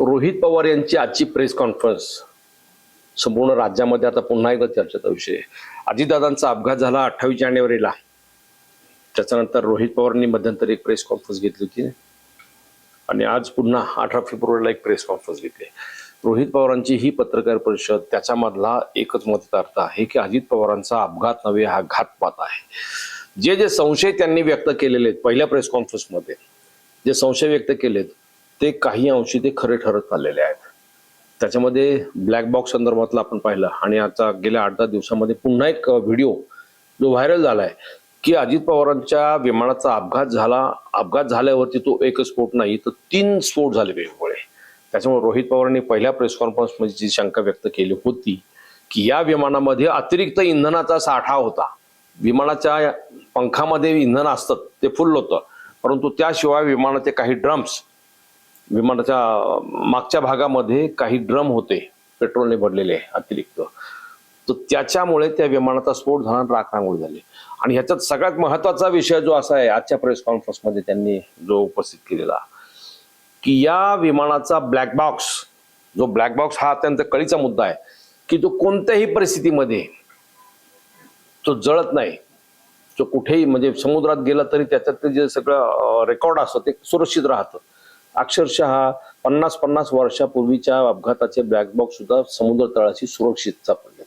रोहित पवार यांची आजची press conference संपूर्ण राज्यामध्ये आता पुन्हा एकदा चर्चेचा विषय आहे. अजितदादांचा अपघात झाला 28 जानेवारीला. त्याच्यानंतर रोहित पवारांनी मध्यंतरी एक प्रेस कॉन्फरन्स घेतली होती आणि आज पुन्हा 18 फेब्रुवारीला एक प्रेस कॉन्फरन्स घेतली. रोहित पवारांची ही पत्रकार परिषद त्याच्यामधला एकच मतार्थ आहे की अजित पवारांचा अपघात नव्हे हा घातपात आहे. जे जे संशय त्यांनी व्यक्त केलेले आहेत पहिल्या प्रेस कॉन्फरन्समध्ये, जे संशय व्यक्त केलेत ते काही अंशी ते खरे ठरत आलेले आहेत. त्याच्यामध्ये ब्लॅक बॉक्स संदर्भातला आपण पाहिलं आणि आता गेल्या 8-10 दिवसामध्ये पुन्हा एक व्हिडिओ जो व्हायरल झालाय की अजित पवारांच्या विमानाचा अपघात झाल्यावरती तो एक स्फोट नाही तर 3 स्फोट झाले वेगवेगळे. त्याच्यामुळे रोहित पवारांनी पहिल्या प्रेस कॉन्फरन्समध्ये जी शंका व्यक्त केली होती की या विमानामध्ये अतिरिक्त इंधनाचा साठा होता. विमानाच्या पंखामध्ये इंधन असतं ते फुल होतं, परंतु त्याशिवाय विमानाचे काही ड्रम्स, विमानाच्या मागच्या भागामध्ये काही ड्रम होते पेट्रोलने भरलेले अतिरिक्त, तर त्याच्यामुळे त्या विमानाचा स्फोट झाला, राखांगोळ झाली. आणि ह्याच्यात सगळ्यात महत्वाचा विषय जो असा आहे आजच्या प्रेस कॉन्फरन्समध्ये त्यांनी जो उपस्थित केलेला की या विमानाचा ब्लॅक बॉक्स हा अत्यंत कळीचा मुद्दा आहे की तो कोणत्याही परिस्थितीमध्ये तो जळत नाही. तो कुठेही म्हणजे समुद्रात गेला तरी त्याच्यात जे सगळं रेकॉर्ड असतं ते सुरक्षित राहतं. अक्षरशः 50 वर्षापूर्वीच्या अपघाताचे ब्लॅक बॉक्स सुद्धा समुद्र तळाशी सुरक्षित सापडले.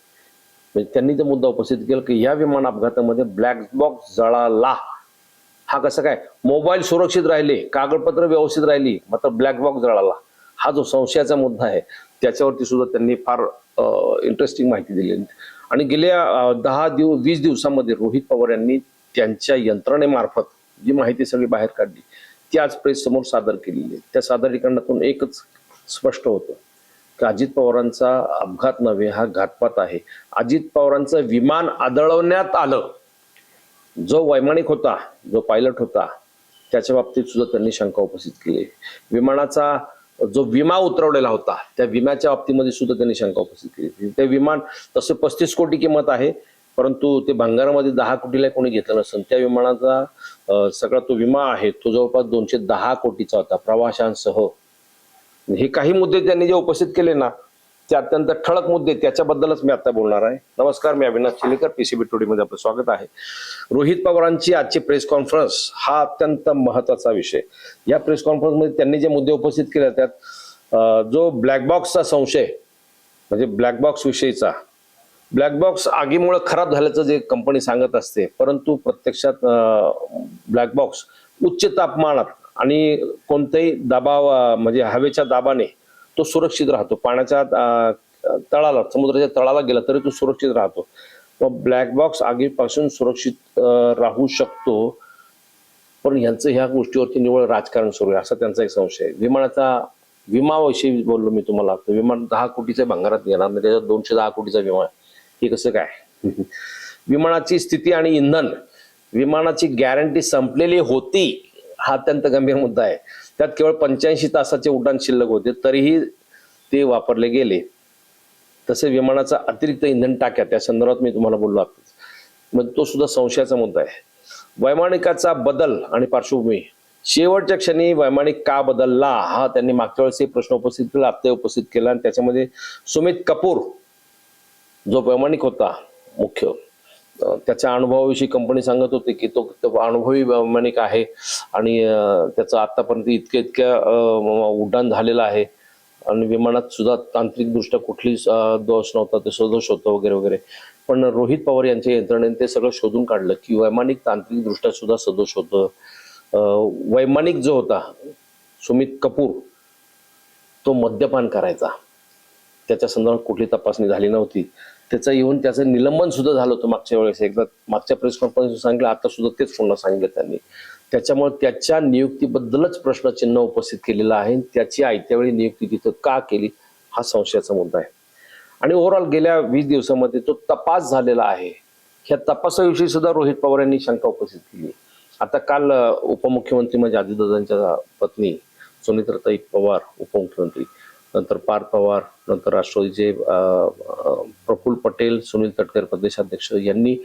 म्हणजे त्यांनी तो मुद्दा उपस्थित केला की या विमान अपघातामध्ये ब्लॅक बॉक्स जळाला. हा कसं काय? मोबाईल सुरक्षित राहिले, कागदपत्र व्यवस्थित राहिली, मात्र ब्लॅक बॉक्स जळाला. हा जो संशयाचा मुद्दा आहे त्याच्यावरती सुद्धा त्यांनी फार इंटरेस्टिंग माहिती दिली. आणि गेल्या 10-20 दिवसामध्ये रोहित पवार यांनी त्यांच्या यंत्रणेमार्फत जी माहिती सगळी बाहेर काढली ती आज प्रेस समोर सादर केलेली आहे. त्या सादरीकरणातून एकच स्पष्ट होतं की अजित पवारांचा अपघात नव्हे हा घातपात आहे. अजित पवारांचं विमान आदळवण्यात आलं. जो वैमानिक होता, जो पायलट होता, त्याच्या बाबतीत सुद्धा त्यांनी शंका उपस्थित केली. विमानाचा जो विमा उतरवलेला होता त्या विम्याच्या बाबतीमध्ये सुद्धा त्यांनी शंका उपस्थित केली. ते विमान तसे 35 कोटी किंमत आहे, परंतु ते भंगारामध्ये 10 कोटीला कोणी घेतलं नसेल. त्या विमानाचा सगळा तो विमा आहे तो जवळपास 210 कोटीचा होता प्रवाशांसह. हे काही मुद्दे त्यांनी जे उपस्थित केले ना ते अत्यंत ठळक मुद्दे, त्याच्याबद्दलच मी आता बोलणार आहे. नमस्कार, मी अविनाश चिलेकर, पीसीबी टुडे मध्ये आपलं स्वागत आहे. रोहित पवारांची आजची प्रेस कॉन्फरन्स हा अत्यंत महत्वाचा विषय. या प्रेस कॉन्फरन्स मध्ये त्यांनी जे मुद्दे उपस्थित केले त्यात जो ब्लॅक बॉक्सचा संशय म्हणजे ब्लॅक बॉक्स विषयीचा, ब्लॅक बॉक्स आगीमुळे खराब झाल्याचं जे कंपनी सांगत असते, परंतु प्रत्यक्षात ब्लॅक बॉक्स उच्च तापमानात आणि कोणत्याही दबाव म्हणजे हवेच्या दाबाने तो सुरक्षित राहतो. पाण्याच्या तळाला, समुद्राच्या तळाला गेला तरी तो सुरक्षित राहतो. मग ब्लॅक बॉक्स आगीपासून सुरक्षित राहू शकतो, पण यांचं ह्या गोष्टीवरती निव्वळ राजकारण सुरू आहे असा त्यांचा एक संशय आहे. विमाविषयी बोललो मी तुम्हाला. विमान 10 कोटीच्या भंगारात घेणार नाही, त्याच्यात 210 कोटीचा विमा. हे कसं काय? विमानाची स्थिती आणि इंधन, विमानाची गॅरंटी संपलेली होती हा अत्यंत गंभीर मुद्दा आहे. त्यात केवळ 85 तासाचे उड्डाण शिल्लक होते तरीही ते वापरले गेले. तसे विमानाचा अतिरिक्त इंधन टाक्या त्या संदर्भात मी तुम्हाला बोललो आहोत, मग तो सुद्धा संशयाचा मुद्दा आहे. वैमानिकाचा बदल आणि पार्श्वभूमी, शेवटच्या क्षणी वैमानिक का बदलला हा त्यांनी मागच्या वेळेस एक प्रश्न उपस्थित केला, आता उपस्थित केला. आणि त्याच्यामध्ये सुमित कपूर जो वैमानिक होता मुख्य, त्याच्या अनुभवाविषयी कंपनी सांगत होती की तो अनुभवी वैमानिक आहे आणि त्याचं आतापर्यंत इतक्या उड्डाण झालेलं आहे आणि विमानात सुद्धा तांत्रिकदृष्ट्या कुठली दोष नव्हता, ते सदोष होतं वगैरे वगैरे. पण रोहित पवार यांच्या यंत्रणेने ते सगळं शोधून काढलं की वैमानिक तांत्रिकदृष्ट्या सुद्धा सदोष होतं. वैमानिक जो होता सुमित कपूर तो मद्यपान करायचा, त्याच्या संदर्भात कुठली तपासणी झाली नव्हती. त्याचं निलंबन सुद्धा झालं होतं मागच्या वेळेस, एकदा मागच्या प्रेस कॉन्फरन्स सांगितलं, आता सुद्धा तेच पुन्हा सांगितलं त्यांनी. त्याच्यामुळे त्याच्या नियुक्तीबद्दलच प्रश्नचिन्ह उपस्थित केलेलं आहे. त्याची आयत्या वेळी नियुक्ती तिथं का केली हा संशयाचा मुद्दा आहे. आणि ओव्हरऑल गेल्या 20 दिवसामध्ये तो तपास झालेला आहे. ह्या तपासाविषयी सुद्धा रोहित पवार यांनी शंका उपस्थित केली. आता काल उपमुख्यमंत्री म्हणजे अजितदादांच्या पत्नी सुनेत्राताई पवार उपमुख्यमंत्री, नंतर पार्थ पवार, नंतर राष्ट्रवादीचे प्रफुल्ल पटेल, सुनील तटकरे प्रदेशाध्यक्ष यांनी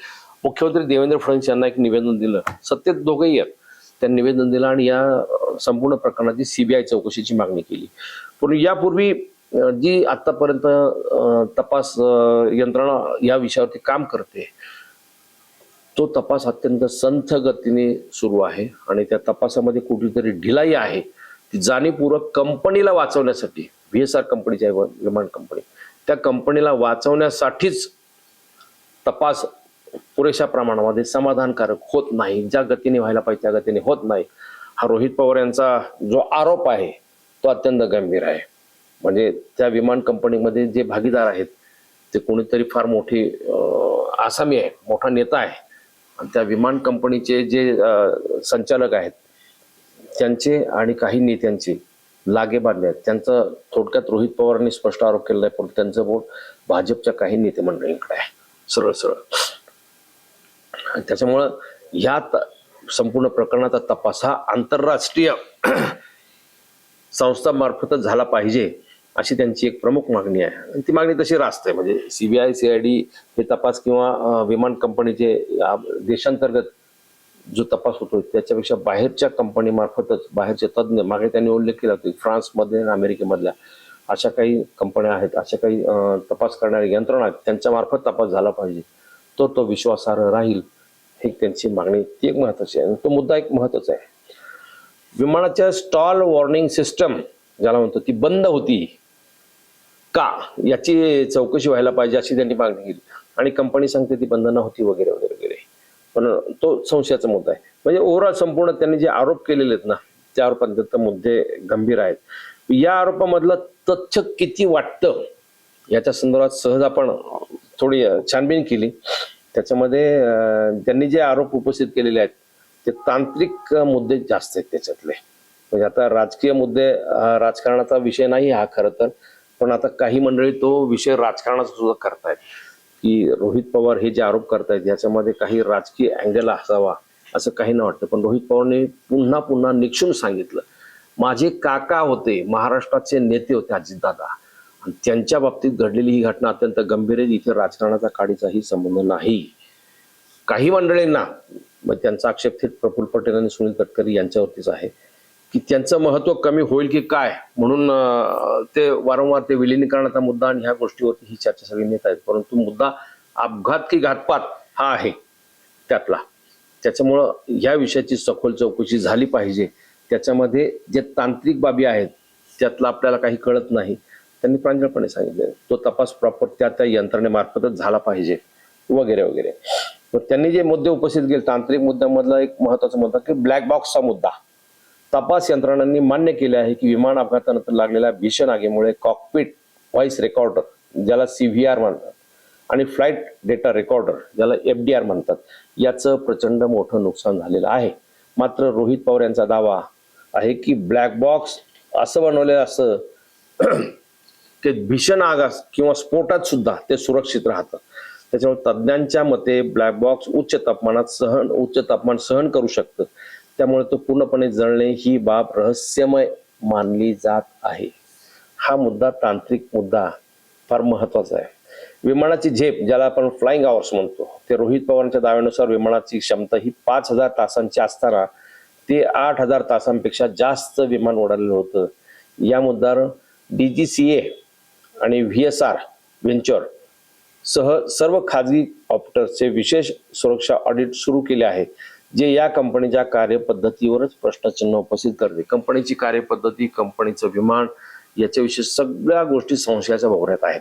मुख्यमंत्री देवेंद्र फडणवीस यांना एक निवेदन दिलं. सत्तेत दोघेही आहेत. त्यांनी निवेदन दिलं आणि या संपूर्ण प्रकरणाची सीबीआय चौकशीची मागणी केली. पण यापूर्वी जी आतापर्यंत तपास यंत्रणा या विषयावरती काम करते, तो तपास अत्यंत संथ गतीने सुरू आहे आणि त्या तपासामध्ये कुठेतरी ढिलाई आहे ती जाणीवपूर्वक कंपनीला वाचवण्यासाठी, VSR कंपनीची आहे विमान कंपनी, त्या कंपनीला वाचवण्यासाठीच तपास पुरेशा प्रमाणामध्ये समाधानकारक होत नाही, ज्या गतीने व्हायला पाहिजे त्या गतीने होत नाही. हा रोहित पवार यांचा जो आरोप आहे तो अत्यंत गंभीर आहे. म्हणजे त्या विमान कंपनीमध्ये जे भागीदार आहेत ते कोणीतरी फार मोठी आसामी आहे, मोठा नेता आहे, आणि त्या विमान कंपनीचे जे संचालक आहेत त्यांचे आणि काही नेत्यांचे लागे बांधले आहेत. त्यांचं थोडक्यात रोहित पवारांनी स्पष्ट आरोप केलेला आहे, पण त्यांचं बोट भाजपच्या काही नेते मंडळींकडे आहे सरळ सरळ. त्याच्यामुळं ह्या संपूर्ण प्रकरणाचा तपास हा आंतरराष्ट्रीय संस्थांमार्फतच झाला पाहिजे अशी त्यांची एक प्रमुख मागणी आहे. आणि ती मागणी तशी रास्त आहे. म्हणजे CBI CID हे तपास किंवा विमान कंपनीचे देशांतर्गत जो तपास होतो त्याच्यापेक्षा बाहेरच्या कंपनीमार्फतच, बाहेरचे तज्ज्ञ, मागे त्यांनी उल्लेख केला होता फ्रान्समध्ये आणि अमेरिकेमधल्या अशा काही कंपन्या आहेत, अशा काही तपास करणारी यंत्रणा आहेत, त्यांच्या मार्फत तपास झाला पाहिजे, तो विश्वासार्ह राहील, ही त्यांची मागणी. ती एक महत्वाची आहे. तो मुद्दा एक महत्वाचा आहे. विमानाच्या स्टॉल वॉर्निंग सिस्टम ज्याला म्हणतो ती बंद होती का याची चौकशी व्हायला पाहिजे अशी त्यांनी मागणी केली. आणि कंपनी सांगते ती बंद नव्हती वगैरे वगैरे वगैरे, पण तो संशयाचा मुद्दा आहे. म्हणजे ओव्हरऑल संपूर्ण त्यांनी जे आरोप केलेले आहेत ना त्या आरोपांचे मुद्दे गंभीर आहेत. या आरोपामधलं तथ्य किती वाटतं याच्या संदर्भात सहज आपण थोडी छानबीन केली. त्याच्यामध्ये त्यांनी जे आरोप उपस्थित केलेले आहेत ते तांत्रिक मुद्दे जास्त आहेत त्याच्यातले. म्हणजे आता राजकीय मुद्दे, राजकारणाचा विषय नाही हा खरं तर, पण आता काही मंडळी तो विषय राजकारणाचा सुद्धा करतायत की रोहित पवार हे जे आरोप करतायत याच्यामध्ये काही राजकीय अँगल असावा असं काही न वाटतं. पण रोहित पवारने पुन्हा पुन्हा निक्षून सांगितलं, माझे काका होते, महाराष्ट्राचे नेते होते अजितदादा, आणि त्यांच्या बाबतीत घडलेली ही घटना अत्यंत गंभीर आहे. इथे राजकारणाचा काडीचाही संबंध नाही. काही मंडळींना त्यांचा आक्षेप थेट प्रफुल्ल पटेल आणि सुनील तटकरे यांच्यावरतीच आहे की त्यांचं महत्व कमी होईल की काय म्हणून ते वारंवार ते विलिनीकरणाचा मुद्दा आणि ह्या गोष्टीवरती ही चर्चा सगळी नेत आहेत. परंतु मुद्दा अपघात की घातपात हा आहे त्यातला. त्याच्यामुळं ह्या विषयाची सखोल चौकशी झाली पाहिजे. त्याच्यामध्ये जे तांत्रिक बाबी आहेत त्यातलं आपल्याला काही कळत नाही, त्यांनी प्रांजळपणे सांगितले. तो तपास प्रॉपर त्या यंत्रणेमार्फतच झाला पाहिजे वगैरे वगैरे. त्यांनी जे मुद्दे उपस्थित केले तांत्रिक मुद्द्यामधला एक महत्वाचा मुद्दा की ब्लॅक बॉक्सचा मुद्दा. तपास यंत्रणांनी मान्य केले आहे की विमान अपघातानंतर लागलेल्या भीषण आगीमुळे कॉकपिट व्हॉइस रेकॉर्डर ज्याला CVR म्हणतात आणि फ्लाईट डेटा रेकॉर्डर ज्याला FDR म्हणतात याचं प्रचंड मोठं नुकसान झालेलं आहे. मात्र रोहित पवार यांचा दावा आहे की ब्लॅक बॉक्स असं बनवलेलं असं ते भीषण आग किंवा स्फोटात सुद्धा ते सुरक्षित राहतं. त्याच्यामुळे तज्ज्ञांच्या मते ब्लॅक बॉक्स उच्च तापमान सहन करू शकतं. त्यामुळे तो पूर्णपणे जळणे ही बाब रहस्यमय मानली जात आहे. हा मुद्दा, तांत्रिक मुद्दा फार महत्वाचा आहे. विमानाची झेप ज्याला आपण फ्लाइंग आवर्स म्हणतो, ते रोहित पवारांच्या दाव्यानुसार विमानाची क्षमता ही 5000 तासांची असताना ते 8000 तासांपेक्षा जास्त विमान उडालेलं होतं. या मुद्द्यावर DGCA आणि VSR व्हेंचर सह सर्व खाजगी ऑपरेटर्सचे विशेष सुरक्षा ऑडिट सुरू केले आहे, जे या कंपनीच्या कार्यपद्धतीवरच प्रश्नचिन्ह उपस्थित करते. कंपनीची कार्यपद्धती, कंपनीचं विमान याच्याविषयी सगळ्या गोष्टी संशयाच्या भोवऱ्यात आहेत.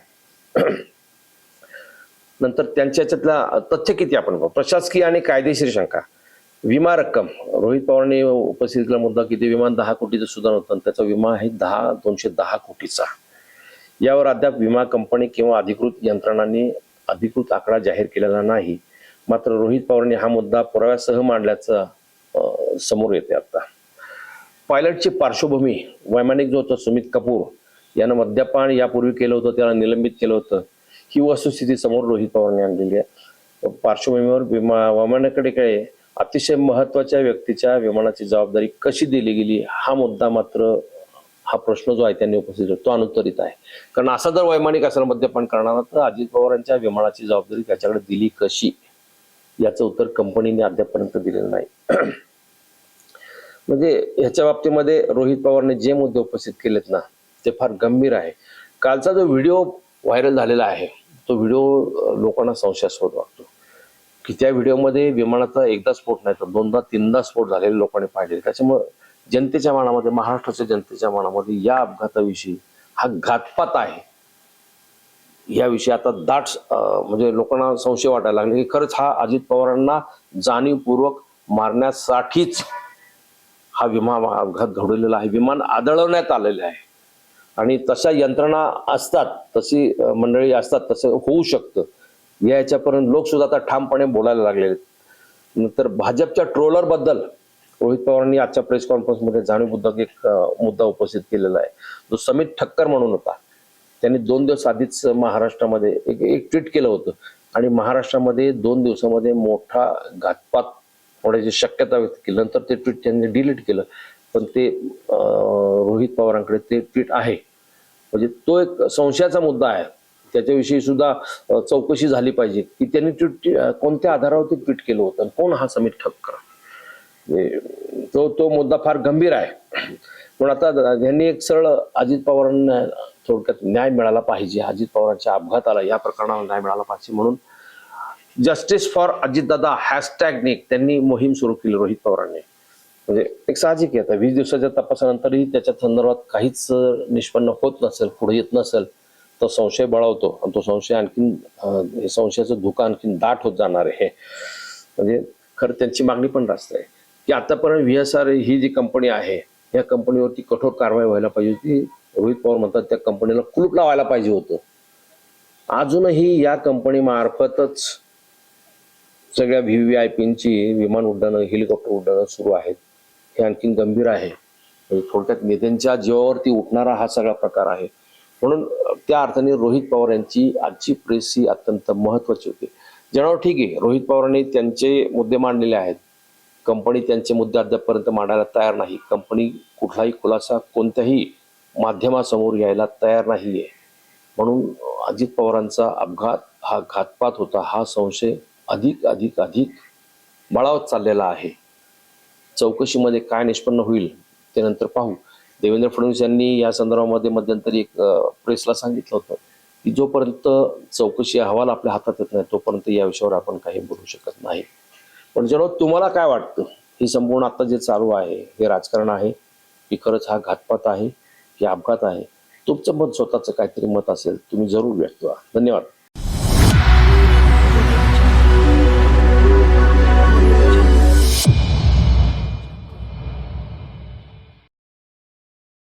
नंतर त्यांच्या याच्यातला तथ्य किती आपण पाहू. प्रशासकीय आणि कायदेशीर शंका. विमा रक्कम रोहित पवारांनी उपस्थित केलेला मुद्दा की ते विमान 10 कोटीचं सुद्धा नव्हतं, त्याचा विमा आहे 210 कोटीचा. यावर अद्याप विमा कंपनी किंवा अधिकृत यंत्रणांनी अधिकृत आकडा जाहीर केलेला नाही. मात्र रोहित पवारांनी हा मुद्दा पुराव्यासह मांडल्याचं समोर येते. आता पायलटची पार्श्वभूमी, वैमानिक जो होता सुमित कपूर यानं मद्यपान यापूर्वी केलं होतं, त्याला निलंबित केलं होतं, ही वस्तुस्थिती समोर रोहित पवारांनी आणलेली आहे. पार्श्वभूमीवर वैमानिकाकडे अतिशय महत्वाच्या व्यक्तीच्या विमानाची जबाबदारी कशी दिली गेली हा मुद्दा, मात्र हा प्रश्न जो आहे त्यांनी उपस्थित तो अनुत्तरित आहे. कारण असा जर वैमानिक असेल मद्यपान करणारा तर अजित पवारांच्या विमानाची जबाबदारी त्याच्याकडे दिली कशी याचं उत्तर कंपनीने अद्यापर्यंत दिलेलं नाही. म्हणजे ह्याच्या बाबतीमध्ये रोहित पवारने जे मुद्दे उपस्थित केलेत ना ते फार गंभीर आहे. कालचा जो व्हिडिओ व्हायरल झालेला आहे तो व्हिडिओ लोकांना संशयास्पद वाटतो की त्या व्हिडिओमध्ये विमानाचा एकदा स्फोट नाही तर दोनदा तीनदा स्फोट झालेले लोकांनी पाहिले. त्याच्यामुळे जनतेच्या मनामध्ये, महाराष्ट्राच्या जनतेच्या मनामध्ये या अपघाताविषयी हा घातपात आहे याविषयी आता म्हणजे लोकांना संशय वाटायला लागले की खरंच हा अजित पवारांना जाणीवपूर्वक मारण्यासाठीच हा विमान अपघात घडवलेला आहे. विमान आदळवण्यात आलेले आहे आणि तशा यंत्रणा असतात, तशी मंडळी असतात, तसं होऊ शकतं याच्यापर्यंत लोक सुद्धा आता ठामपणे बोलायला लागलेले आहेत. नंतर भाजपच्या ट्रोलर बद्दल रोहित पवारांनी आजच्या प्रेस कॉन्फरन्समध्ये जाणीवपूर्वक एक मुद्दा उपस्थित केलेला आहे. जो समित ठक्कर म्हणून होता, त्यांनी 2 दिवस आधीच महाराष्ट्रामध्ये एक ट्विट केलं होतं आणि महाराष्ट्रामध्ये 2 दिवसामध्ये मोठा घातपात होण्याची शक्यता व्यक्त केली. नंतर ते ट्विट त्यांनी डिलीट केलं, पण ते रोहित पवारांकडे ते ट्विट आहे. म्हणजे तो एक संशयाचा मुद्दा आहे, त्याच्याविषयी सुद्धा चौकशी झाली पाहिजे की त्यांनी ट्विट कोणत्या आधारावरती ट्विट केलं होतं, कोण हा समित ठक्कर. तो मुद्दा फार गंभीर आहे. पण आता यांनी एक सरळ अजित पवारांना थोडक्यात न्याय मिळाला पाहिजे, अजित पवारांच्या अपघाताला या प्रकरणाला न्याय मिळाला पाहिजे म्हणून जस्टिस फॉर अजितदादा हॅशटॅगने त्यांनी मोहीम सुरू केली रोहित पवारांनी. म्हणजे एक साहजिक आहे, आता 20 दिवसाच्या तपासानंतरही त्याच्या संदर्भात काहीच निष्पन्न होत नसेल, पुढे येत नसेल तर संशय बळावतो आणि तो संशय आणखीन संशयाचं धुकं आणखीन दाट होत जाणार आहे. म्हणजे खरं त्यांची मागणी पण रास्त आहे की आतापर्यंत VSR ही जी कंपनी आहे या कंपनीवरती कठोर कारवाई व्हायला पाहिजे होती. रोहित पवार म्हणतात त्या कंपनीला कुलूप लावायला पाहिजे होतं. अजूनही या कंपनी मार्फतच सगळ्या VVIPंची विमान उड्डाणं, हेलिकॉप्टर उड्डाणं सुरू आहेत. हे आणखीन गंभीर आहे. म्हणजे थोडक्यात नेत्यांच्या जीवावरती उठणारा हा सगळा प्रकार आहे. म्हणून त्या अर्थाने रोहित पवार यांची आजची प्रेस ही अत्यंत महत्वाची होती. जणाव ठीक आहे, रोहित पवारांनी त्यांचे मुद्दे मांडलेले आहेत. कंपनी त्यांचे मुद्दे अद्यापपर्यंत मांडायला तयार नाही. कंपनी कुठलाही खुलासा कोणत्याही माध्यमासमोर यायला तयार नाहीये. म्हणून अजित पवारांचा अपघात हा घातपात होता हा संशय अधिक अधिक अधिक बळावत चाललेला आहे. चौकशीमध्ये काय निष्पन्न होईल ते नंतर पाहू. देवेंद्र फडणवीस यांनी या संदर्भामध्ये मध्यंतरी एक प्रेसला सांगितलं होतं की जोपर्यंत चौकशी अहवाल आपल्या हातात येत नाही तोपर्यंत या विषयावर आपण काही बोलू शकत नाही. पण जणू तुम्हाला काय वाटतं, ही संपूर्ण आता जे चालू आहे हे राजकारण आहे की खरंच हा घातपात आहे की अपघात आहे? तुमचं मत, स्वतःचं काहीतरी मत असेल तुम्ही जरूर व्यक्त व्हा. धन्यवाद.